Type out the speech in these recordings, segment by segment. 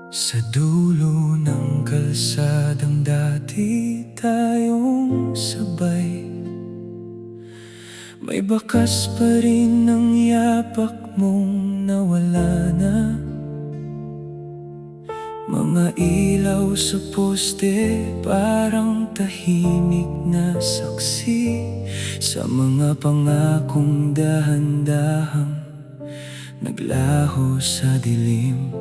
Sa dulo ng kalsadang dati tayong sabay, may bakas pa rin ng yapak mong nawala na. Mga ilaw sa poste parang tahimik na saksi sa mga pangakong dahan-dahang naglaho sa dilim.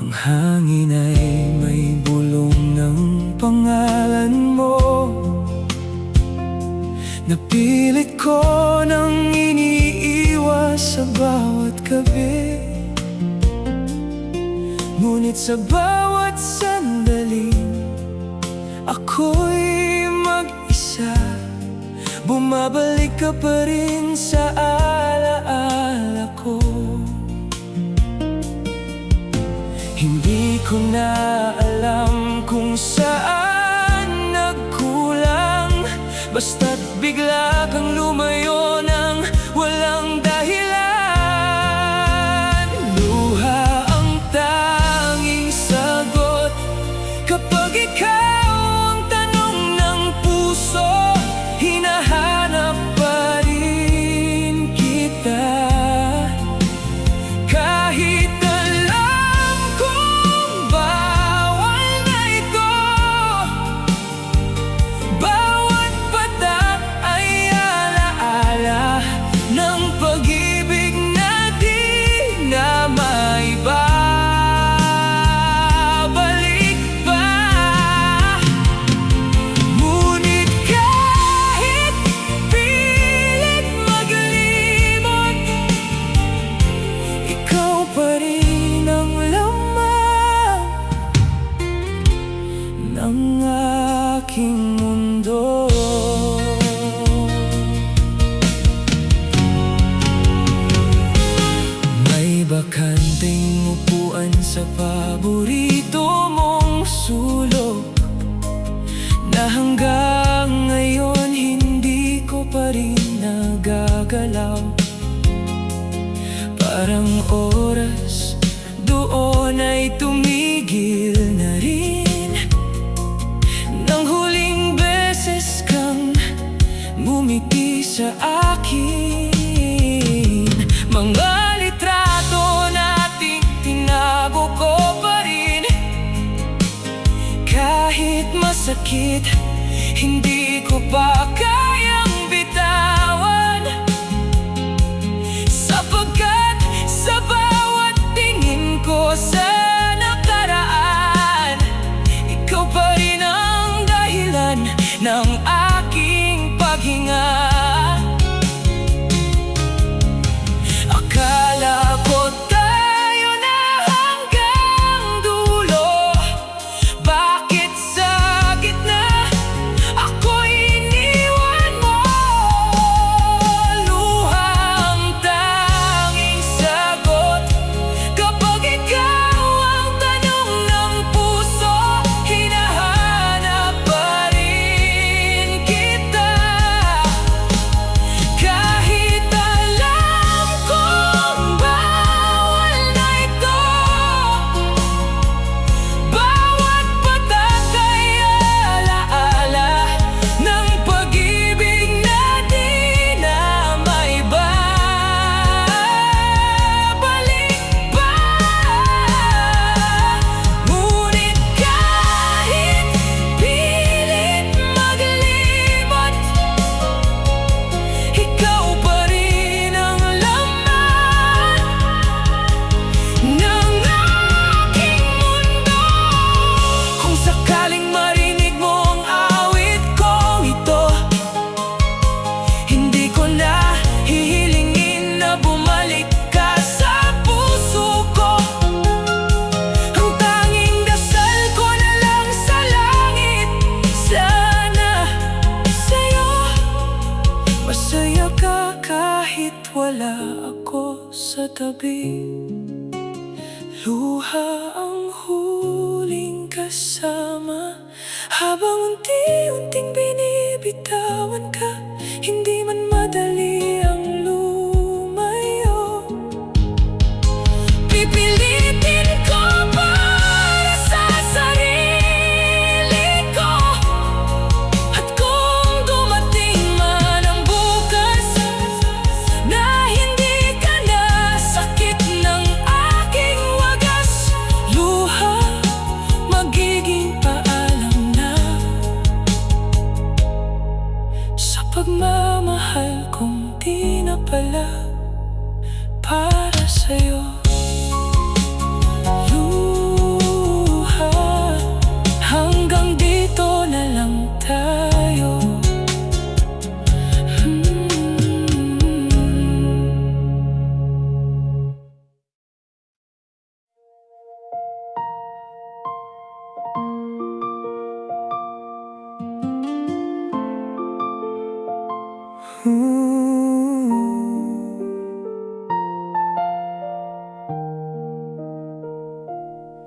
Ang hangin ay may bulong ng pangalan mo. Napilit ko nang iniiwas sa bawat gabi, ngunit sa bawat sandali ako'y mag-isa. Bumabalik ka pa rin sa alaala ko. Hindi ko na alam kung saan nagkulang, basta't bigla kang lumayo nang walang dahilan. Luha ang tanging sagot kapag ikaw ang tanong ng puso. Hinahanap pa rin kita, kahit alam kong bawal na ito. Bawat patak ay alaala ng pag-ibig na di na maibabalik pa. Ngunit kahit pilit maglimot, ikaw pa rin ang laman ng aking mundo. May bakanteng upuan sa paborito mong sulok na hanggang ngayon hindi ko pa rin nagagalaw. Parang oras doon ay tumigil na rin nang huling beses kang ngumiti sa akin. Mga litrato nating tinago ko pa rin, kahit masakit hindi ko pa kayang bitawan. Sapagkat sa bawat tingin ko sa nakaraan, ikaw pa rin ang dahilan ng aking paghinga. Akala ko tayo na hanggang dulo, bakit sa gitna ako'y iniwan mo? Luha ang tanging sagot kapag ikaw ang tanong ng puso. Hinahanap pa rin kita, kahit alam kong bawal na ito. Bawat patak ay alaala ng pag-ibig na di na maibabalik pa. Ngunit kahit pilit maglimot, ikaw pa rin ang laman ng aking mundo. Kung sakaling marinig mo ang awit kong ito, hindi ko na hihilingin na bumalik ka sa puso ko. Ang tanging dasal ko na lang sa langit, sana sa'yo masaya ka kahit wala ako sa tabi. Luha ang huling kasama habang unti-unting binibitawan ka. Hindi man madali ang lumayo, pipilitin ko para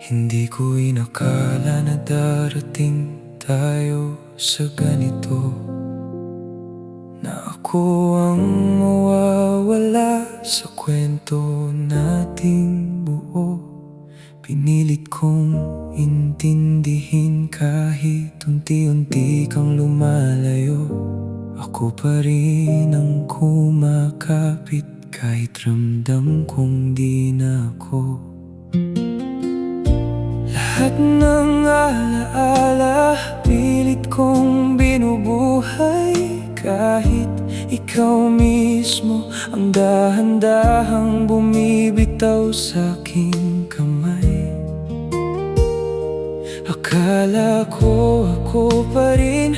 Hindi ko inakala na darating tayo sa ganito, na ako ang mawawala sa kwento nating buo. Pinilit kong intindihin kahit unti-unti kang lumalayo. Ako pa rin ang kumakapit kahit ramdam kong di na ako. Lahat ng alaala pilit kong binubuhay, kahit ikaw mismo ang dahan-dahang bumibitaw sa aking kamay. Akala ko ako pa rin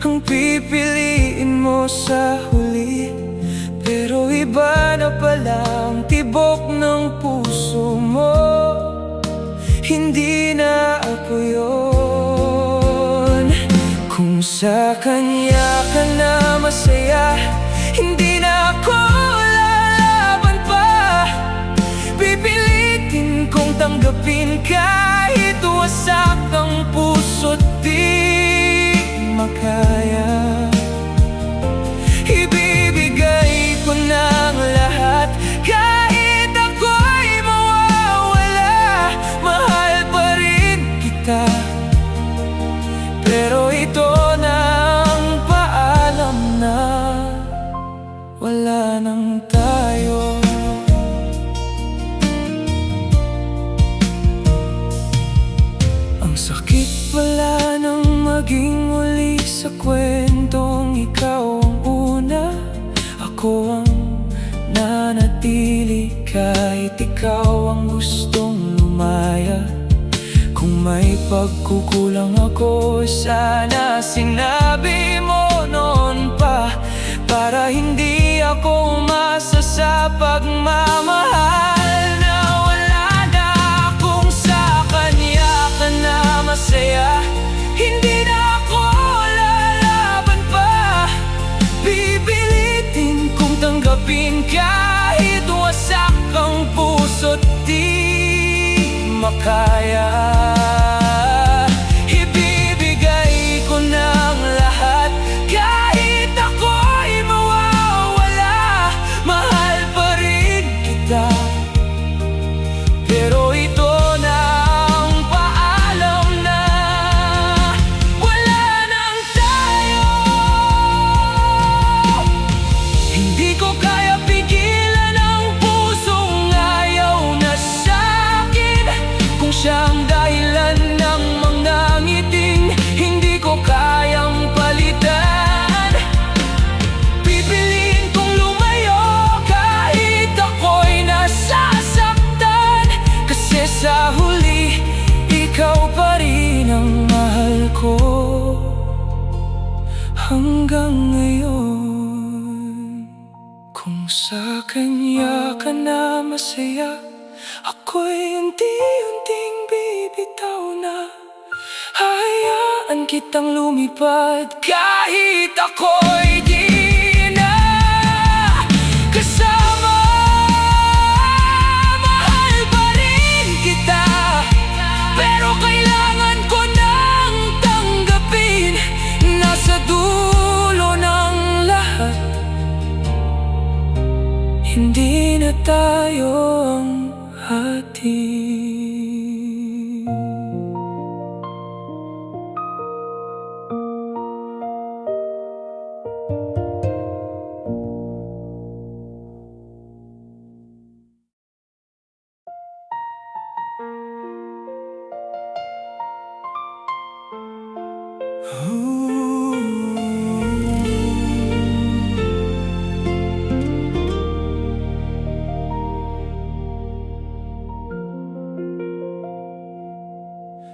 ang pipiliin mo sa huli, pero iba na pala ang tibok ng puso mo. Hindi na ako yun. Kung sa kanya ka na masaya, hindi na ako lalaban pa. Pipilitin kong tanggapin kahit wasak ang puso't di makaya. Ibibigay ko ng lahat kahit ako'y mawawala. Mahal pa rin kita, pero ito na ang paalam na wala nang tayo. Ang sakit pala nang maging muli sa kwentong ikaw ang una. Ako ang nanatili kahit ikaw ang gustong lumaya. Kung may pagkukulang ako, sana sinabi mo noon pa, para hindi ako umasa sa pagmamahal na wala na. Kung sa kanya ka na masaya, hindi na ako lalaban pa. Pipilitin kong tanggapin kahit wasak ang puso't di makaya. Ibibigay ko ng lahat kahit ako'y mawawala. Mahal pa rin kita, pero ito na ang paalam na wala nang tayo. Hindi ko kaya pigilan ang pusong ayaw na sa'kin. Kung siya ang dahilan ng mga ngiting hindi ko kayang palitan, pipiliin kong lumayo kahit ako'y nasasaktan. Kasi sa huli, ikaw pa rin ang mahal ko hanggang ngayon. Kung sa kanya ka na masaya, ako'y unti-unting bibitaw na. Hayaan kitang lumipad kahit ako'y di na kasama. Mahal pa rin kita, pero kailangan ko nang tanggapin na sa dulo ng lahat, hindi na tayo ang hati.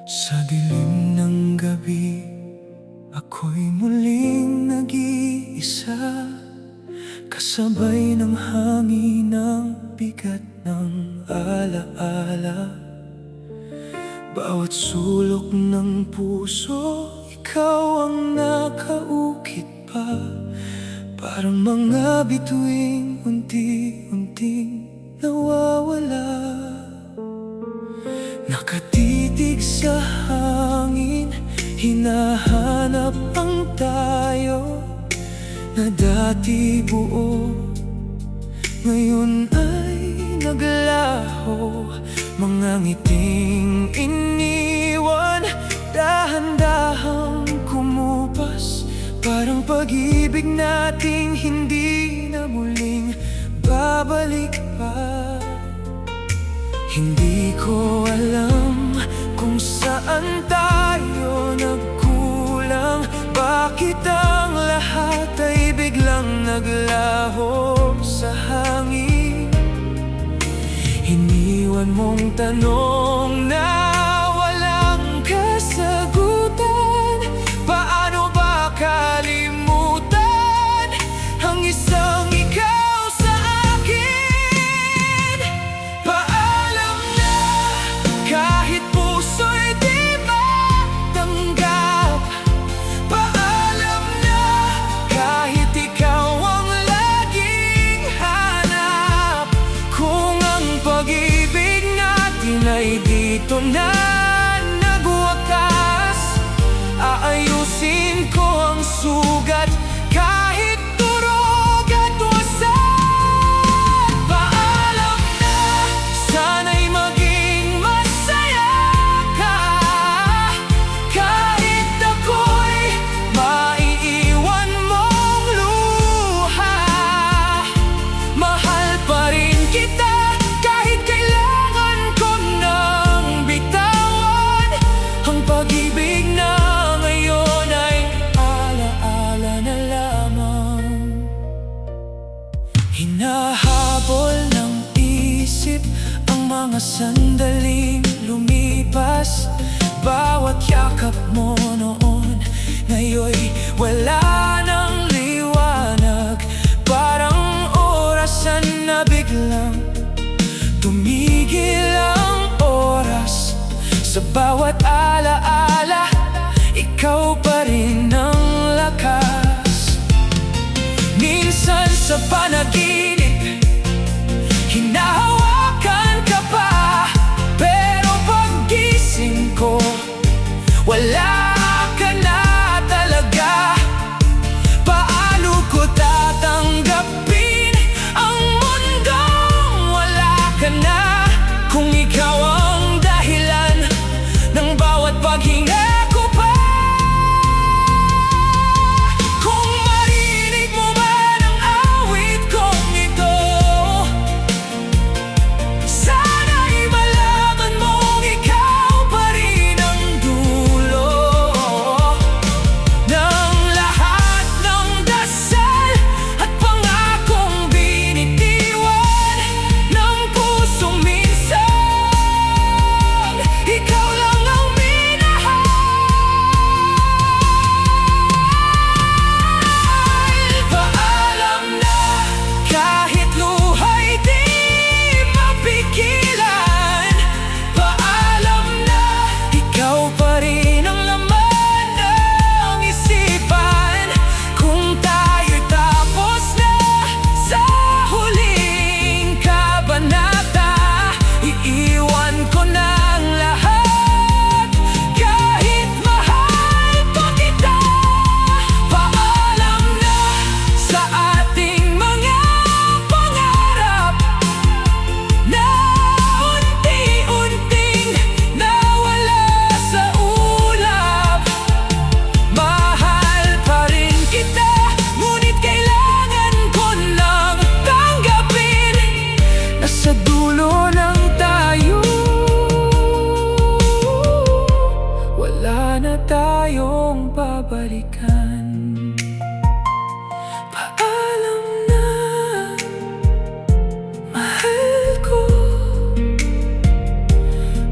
Sa dilim ng gabi, ako'y muling nag-iisa, kasabay ng hangin ng bigat ng alaala. Bawat sulok ng puso, ikaw ang nakaukit pa. Parang mga bituing unti-unting nawawala. Nakatitig sa hangin, hinahanap ang tayo na dati buo, ngayon ay naglaho. Mga ngiting iniwan, dahan-dahang kumupas, parang pag-ibig nating hindi na muling babalik pa. Hindi ko alam kung saan tayo nagkulang, bakit ang lahat ay biglang naglaho sa hangin. Iniwan mong tanong na walang kasagutan, paano ba kalimutan ang isang ikaw sa akin? Paalam na kahit puso'y di matanggap, paalam na kahit ikaw ang laging hanap. Kung ang pag-ibig natin ay dito na nagwakas, aayusin ko ang sugat kahit durog at wasak. Paalam na, sana'y maging masaya ka, kahit ako'y maiiwan mong luha. Mahal pa rin kita kahit kailangan ko nang bitawan. Ang pag-ibig na ngayon ay alaala na lamang. Hinahabol ng isip ang mga sandaling lumipas, bawat yakap mo noon ngayon'y wala nang liwanag. Parang orasan na biglang tumigil ang oras. Sa bawat alaala, ikaw pa rin ang lakas. Minsan sa panaginip, hinahawakan ka pa, pero paggising ko, wala ka na talaga. Paano ko tatanggapin ang mundong wala ka na, kung ikaw ang dahilan ng bawat paghinga ko pa? Kung marinig mo man ang awit kong ito, sana'y malaman mong ikaw pa rin ang dulo ng lahat ng dasal at pangakong binitiwan ng puso minsan. Ikaw lang ang minahal. Paalam na kahit luha'y di mapigilan, paalam na ikaw pa rin ang laman ng isipan. Kung tayo'y tapos na sa huling kabanata, iiwan ko na ang lahat kahit mahal pa kita. Paalam na sa ating mga pangarap na unti-unting nawala sa ulap. Mahal pa rin kita, ngunit kailangan ko nang tanggapin na sa dulo ng tayo, wala na tayong babalikan. Paalam na, mahal ko.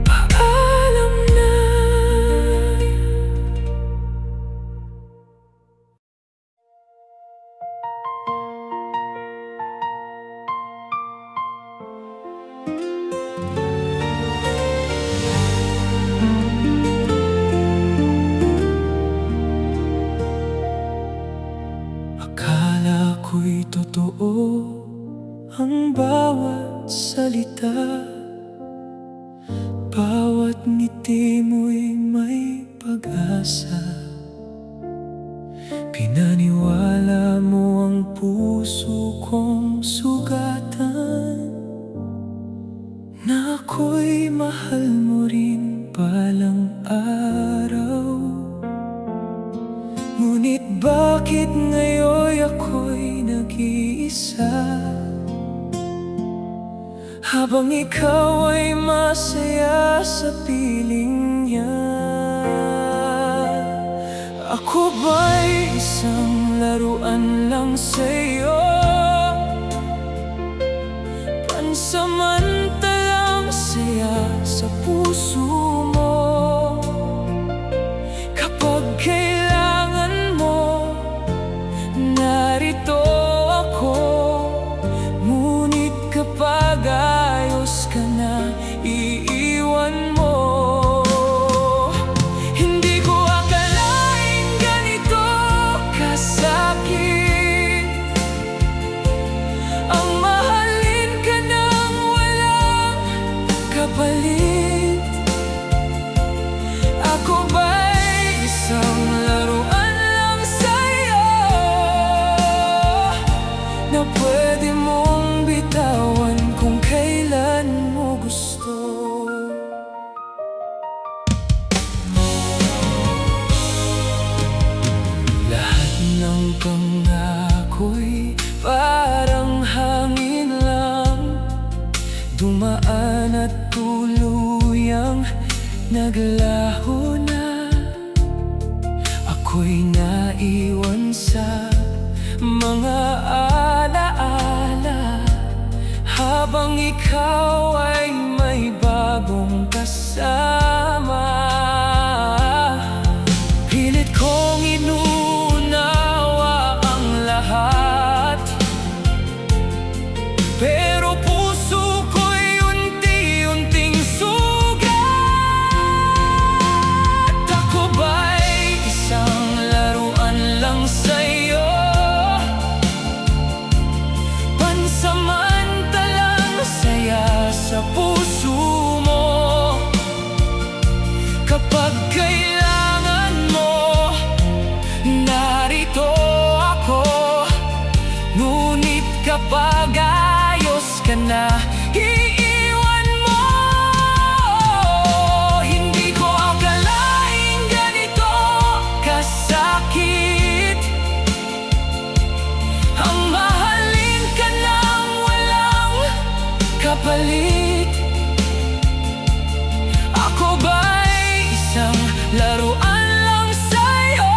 Paalam na. Akala ko'y totoo ang bawat salita, bawat bawat ngiti mo'y may pag-asa. Pinaniwala mo ang puso kong sugatan, na ako'y mahal mo rin balang araw. Ngunit bakit ngayon ako'y nag-iisa, habang ikaw ay masaya sa piling niya? Ako ba'y isang laruan lang sa'yo, pansamantalang saya sa puso mo? Kapag kailangan mo, narito ako. Ngunit kapag ayos ka na, iiwan mo. Hindi ko akalaing ganito kasakit ang mahalin ka nang walang kapalit. Ako ba'y isang laruan lang sa'yo, na pwede mong bitawan kung kailan mo gusto? Lahat ng pangako'y parang hangin lang, dumaan at tuluyang naglaho na. Ako'y naiwan sa mga alaala, habang ikaw ay may bagong kasama. Pilit kong inuunawa ang lahat, pero puso ko'y unti-unting sugat. Ako ba'y isang laruan lang sa'yo, pansamantalang saya sa puso mo? Kapag kailangan mo, narito ako. Ngunit kapag ayos ka na, iiwan mo. Hindi ko akalaing ganito kasakit ang mahalin ka nang walang kapalit. Ako ba'y isang laruan lang sa'yo,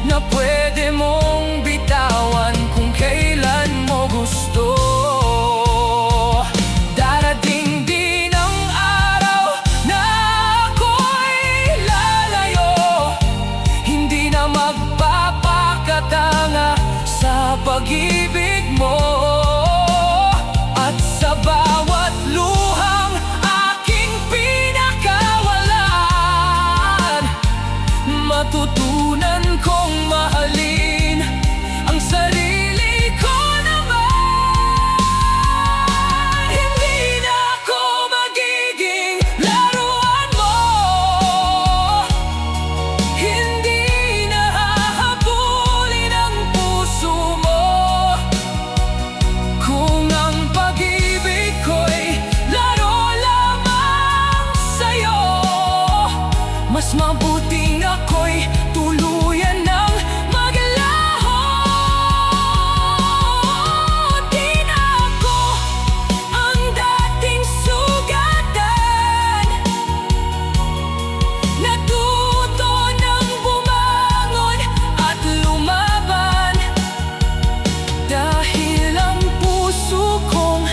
na pwede mong bitawan kung kailan mo gusto? Darating din ang araw na ako'y lalayo, hindi na magpapakatanga sa pag-ibig mo. At sa bawat luhang aking pinakawalan, matutunan kong mahalin ang sarili ko naman. Hindi na ako magiging laruan mo, hindi na hahabulin ang puso mo. Kung ang pag-ibig ko'y laro lamang sa'yo, mas mabuting ako'y tuluyan ng maglaho. Di na ako ang dating sugatan, natuto ng bumangon at lumaban. Dahil ang puso kong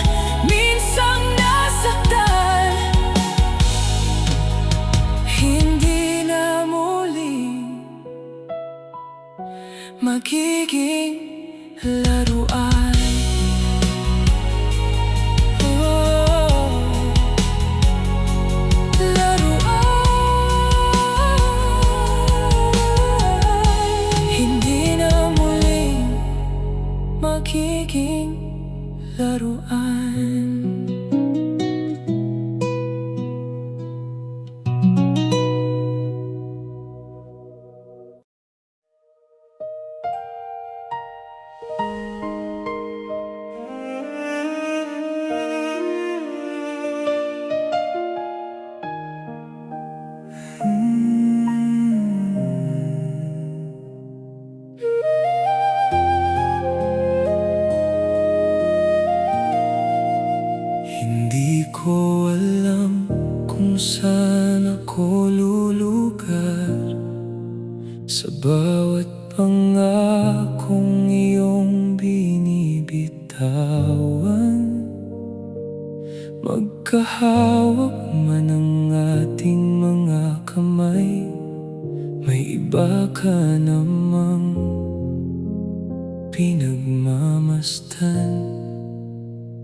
minsang nasaktan, hindi na muling magiging laruan. Oh, laruan. Hindi na muling magiging laruan. alam kung saan ako lulugar sa bawat pangakong iyong binibitawan. Magkahawak man ang ating mga kamay, may iba ka namang pinagmamastan.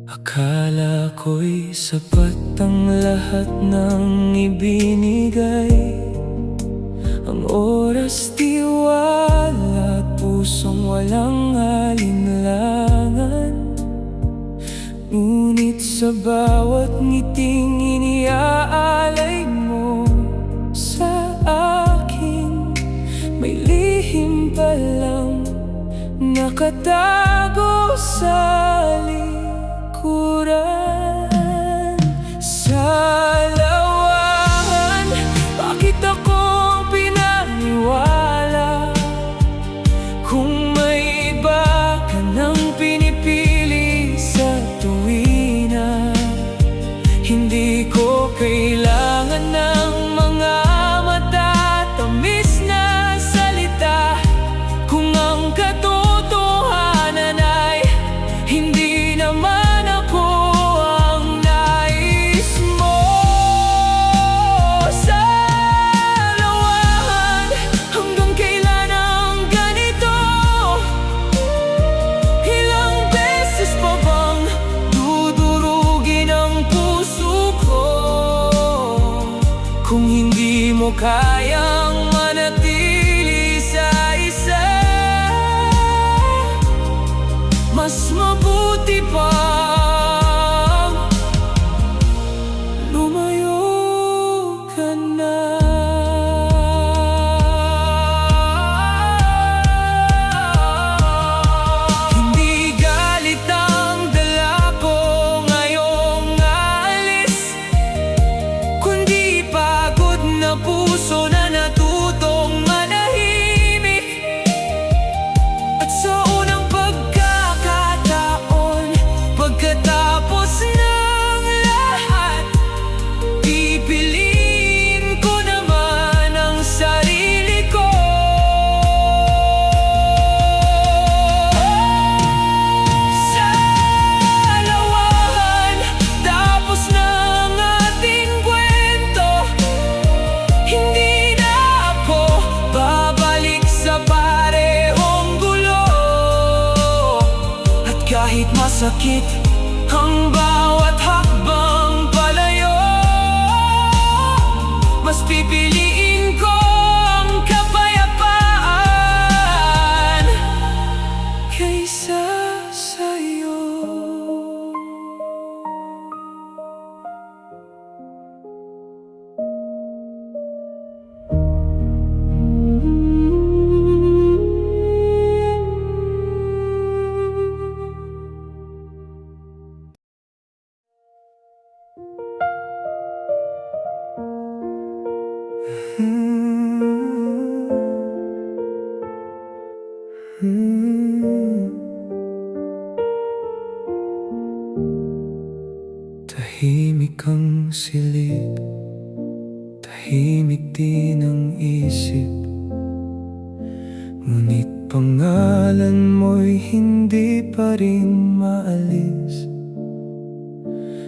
Akala ko'y sapat ang lahat ng ibinigay, ang oras, tiwala at pusong walang alinlangan. Ngunit sa bawat ngiting iniaalay mo sa akin, may lihim palang nakatago sa likuran. Sa lawahan, bakit akong pinaniwala? Kung may iba ka nang pinipili sa tuwina, hindi ko kailangan ng mga matatamis na salita. Kung ang katotohanan ay hindi naman ako ang nais mo. Sa lawahan, hanggang kailan ang ganito? Ilang beses pa bang dudurugin ang puso ko? Kung hindi mo kayang manatili sa isa, mas mabuti pang lumayo ka na. Hindi galit ang dala ko ngayong aalis, kundi pagod na puso na natutong manahimik. At sa unang pagkakataon, pagkatapos ng lahat, pipiliin ko naman ang sarili ko. Sa lawahan, tapos na ang ating kwento, hindi na ako babalik sa parehong gulo. At kahit masakit ang bawat hakbang palayo, mas pipiliin ko ang kapayapaan kaysa sa'yo. Tahimik ang silid, tahimik din ang isip, ngunit pangalan mo'y hindi pa rin maalis.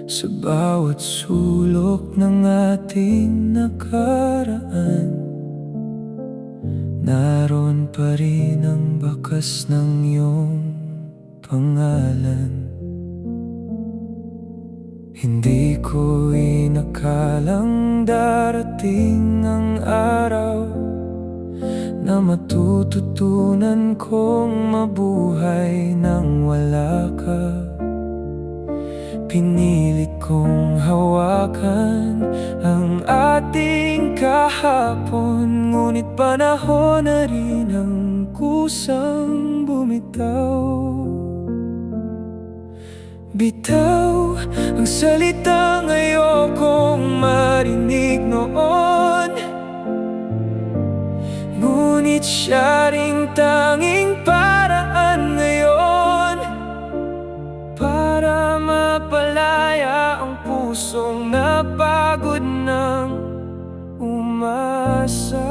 Sa bawat sulok ng ating nakaraan, naroon pa rin ang bakas ng iyong pangalan. Hindi ko inakalang darating ang araw na matututunan kong mabuhay nang wala ka. Pinilit kong hawakan ang ating kahapon, ngunit panahon na rin ang kusang bumitaw. Bitaw ang salitang ayokong marinig noon, ngunit siya ring tanging paraan ngayon para mapalaya ang pusong pagod ng umasa.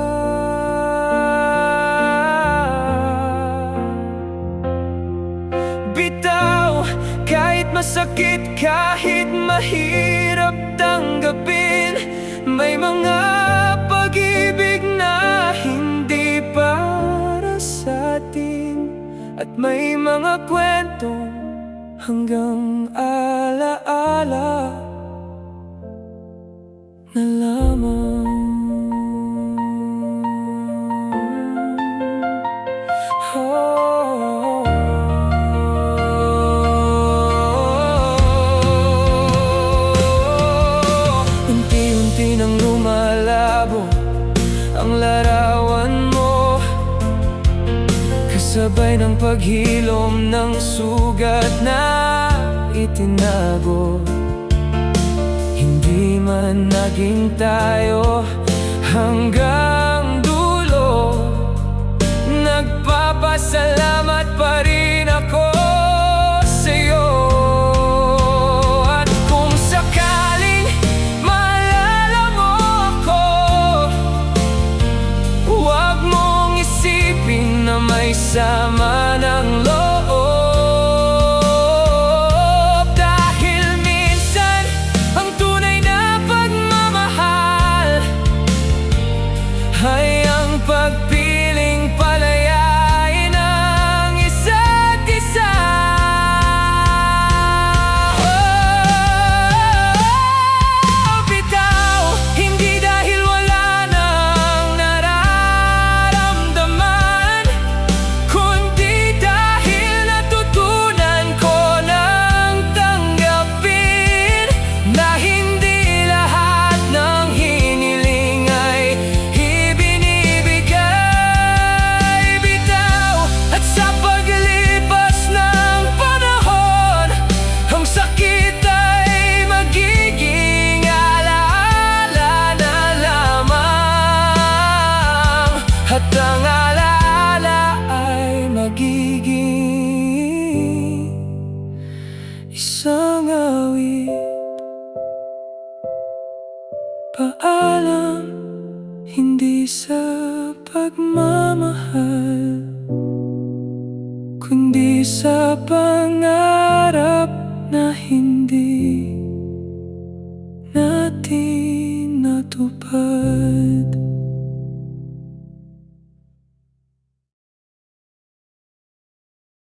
Bitaw, kahit masakit, kahit mahirap tanggapin, may mga pag-ibig na hindi para sa atin, at may mga kwentong hanggang alaala na lamang. Unti-unti nang lumalabo ang larawan mo, kasabay ng paghilom ng sugat na itinago. Hindi man naging tayo hanggang dulo, nagpapasalamat pa rin ako sa'yo. At kung sakaling maalala mo ako, huwag mong isipin na may sama ng loob, dahil minsan ang tunay na pagmamahal ay ang pagpiling palayain ang isa't isa. Bitaw, hindi dahil wala nang nararamdaman, kundi dahil natutunan ko nang tanggapin na hindi lahat ng hiniling ay ibinibigay. Bitaw, at sa paglipas ng panahon, ang sakit ay magiging alaala na lamang, at ang alaala ay magiging isang awit. Paalam, hindi sa pagmamahal, kundi sa pangarap na hindi natin natupad.